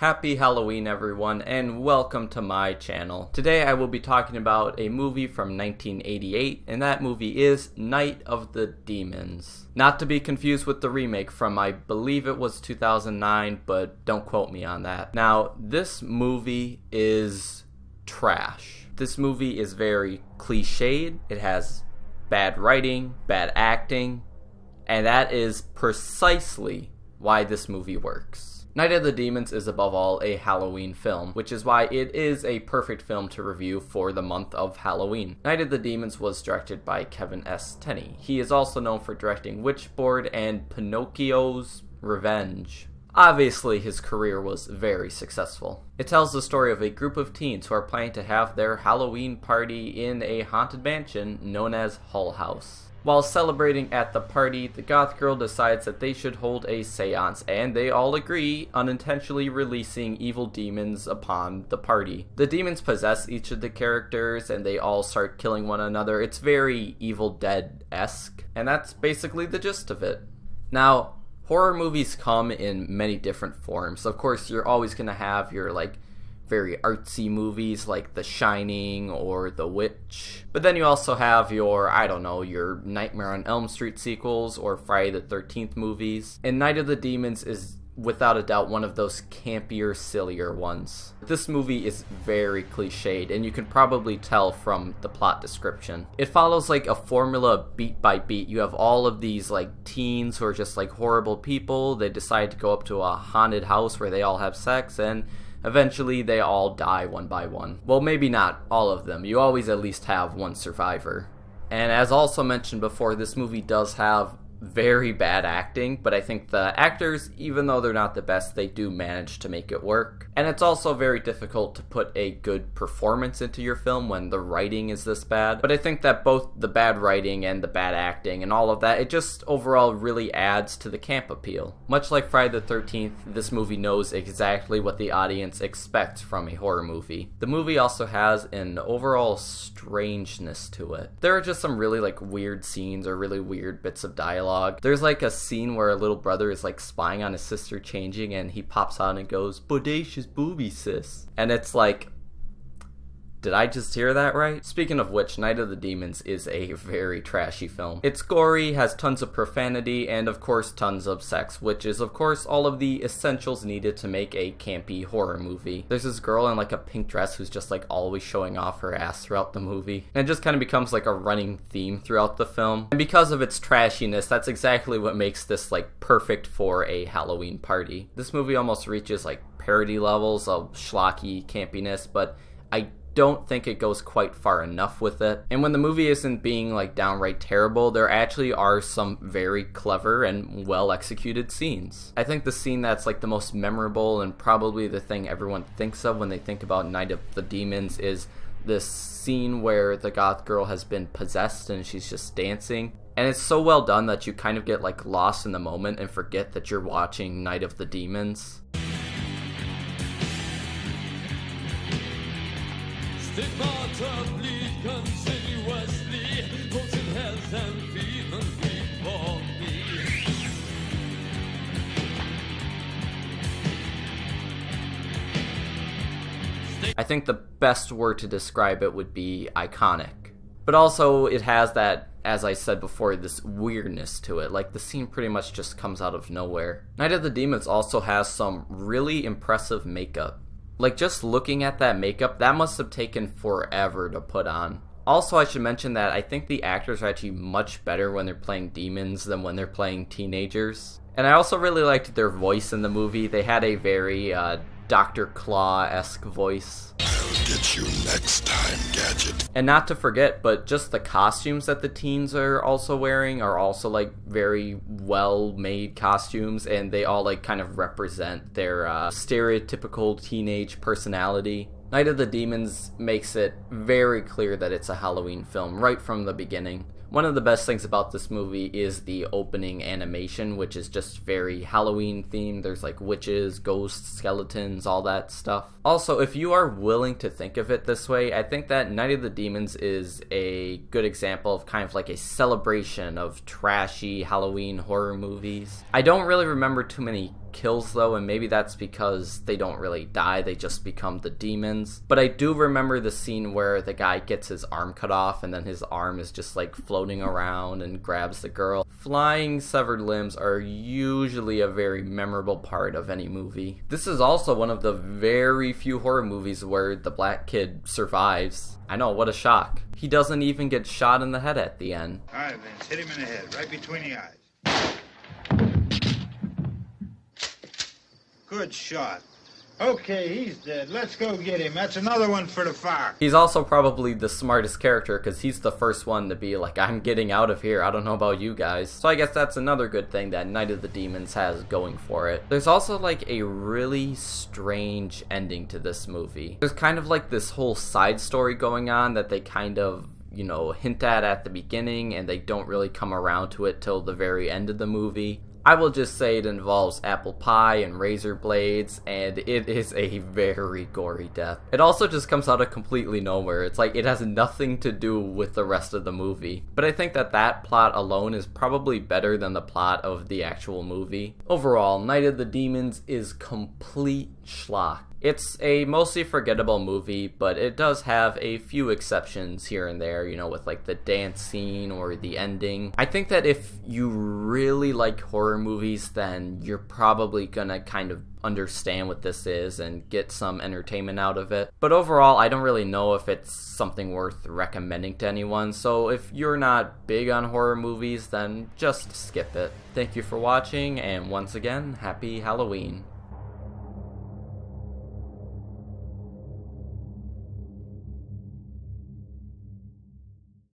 Happy Halloween everyone, and welcome to my channel. Today I will be talking about a movie from 1988, and that movie is Night of the Demons. Not to be confused with the remake from, I believe it was 2009, but don't quote me on that. Now, this movie is trash. This movie is very cliched, it has bad writing, bad acting, and that is precisely why this movie works. Night of the Demons is above all a Halloween film, which is why it is a perfect film to review for the month of Halloween. Night of the Demons was directed by Kevin S. Tenney. He is also known for directing Witchboard and Pinocchio's Revenge. Obviously, his career was very successful. It tells the story of a group of teens who are planning to have their Halloween party in a haunted mansion known as Hull House. While celebrating at the party, the goth girl decides that they should hold a seance, and they all agree, unintentionally releasing evil demons upon the party. The demons possess each of the characters, and they all start killing one another. It's very Evil Dead-esque, and that's basically the gist of it. Now, horror movies come in many different forms. Of course, you're always going to have your, very artsy movies like The Shining or The Witch. But then you also have your, your Nightmare on Elm Street sequels or Friday the 13th movies. And Night of the Demons is without a doubt one of those campier, sillier ones. This movie is very cliched, and you can probably tell from the plot description. It follows a formula beat by beat. You have all of these teens who are just horrible people. They decide to go up to a haunted house where they all have sex, and eventually they all die one by one. Well, maybe not all of them. You always at least have one survivor. And as also mentioned before, this movie does have very bad acting, but I think the actors, even though they're not the best, they do manage to make it work. And it's also very difficult to put a good performance into your film when the writing is this bad. But I think that both the bad writing and the bad acting and all of that, it just overall really adds to the camp appeal. Much like Friday the 13th, this movie knows exactly what the audience expects from a horror movie. The movie also has an overall strangeness to it. There are just some really weird scenes or really weird bits of dialogue. There's a scene where a little brother is spying on his sister changing, and he pops out and goes, "Bodacious booby, sis." And it's did I just hear that right? Speaking of which, Night of the Demons is a very trashy film. It's gory, has tons of profanity, and of course tons of sex, which is of course all of the essentials needed to make a campy horror movie. There's this girl in a pink dress who's just always showing off her ass throughout the movie. And it just kind of becomes a running theme throughout the film. And because of its trashiness, that's exactly what makes this perfect for a Halloween party. This movie almost reaches parody levels of schlocky campiness, but I don't think it goes quite far enough with it. And when the movie isn't being downright terrible, there actually are some very clever and well executed scenes. I think the scene that's the most memorable and probably the thing everyone thinks of when they think about Night of the Demons is this scene where the goth girl has been possessed and she's just dancing. And it's so well done that you kind of get lost in the moment and forget that you're watching Night of the Demons. Bleed continuously, both in health and feeling before me. I think the best word to describe it would be iconic. But also it has that, as I said before, this weirdness to it. The scene pretty much just comes out of nowhere. Night of the Demons also has some really impressive makeup. Just looking at that makeup, that must have taken forever to put on. Also, I should mention that I think the actors are actually much better when they're playing demons than when they're playing teenagers. And I also really liked their voice in the movie. They had a very Dr. Claw-esque voice. I'll get you next time, Gadget. And not to forget, but just the costumes that the teens are also wearing are also very well-made costumes, and they all kind of represent their stereotypical teenage personality. Night of the Demons makes it very clear that it's a Halloween film right from the beginning. One of the best things about this movie is the opening animation, which is just very Halloween themed. There's witches, ghosts, skeletons, all that stuff. Also, if you are willing to think of it this way, I think that Night of the Demons is a good example of kind of a celebration of trashy Halloween horror movies. I don't really remember too many kills though, and maybe that's because they don't really die, they just become the demons. But I do remember the scene where the guy gets his arm cut off and then his arm is just like floating around and grabs the girl. Flying severed limbs are usually a very memorable part of any movie. This is also one of the very few horror movies where the black kid survives. I know, what a shock. He doesn't even get shot in the head at the end. All right, Vince, hit him in the head, right between the eyes. Good shot. Okay, he's dead. Let's go get him. That's another one for the fire. He's also probably the smartest character because he's the first one to be like, I'm getting out of here. I don't know about you guys. So I guess that's another good thing that Night of the Demons has going for it. There's also like a really strange ending to this movie. There's kind of like this whole side story going on that they kind of, you know, hint at the beginning, and they don't really come around to it till the very end of the movie. I will just say it involves apple pie and razor blades, and it is a very gory death. It also just comes out of completely nowhere. It's like it has nothing to do with the rest of the movie. But I think that plot alone is probably better than the plot of the actual movie. Overall, Night of the Demons is complete schlock. It's a mostly forgettable movie, but it does have a few exceptions here and there, you know, with like the dance scene or the ending. I think that if you really like horror movies, then you're probably gonna kind of understand what this is and get some entertainment out of it. But overall, I don't really know if it's something worth recommending to anyone, so if you're not big on horror movies, then just skip it. Thank you for watching, and once again, happy Halloween.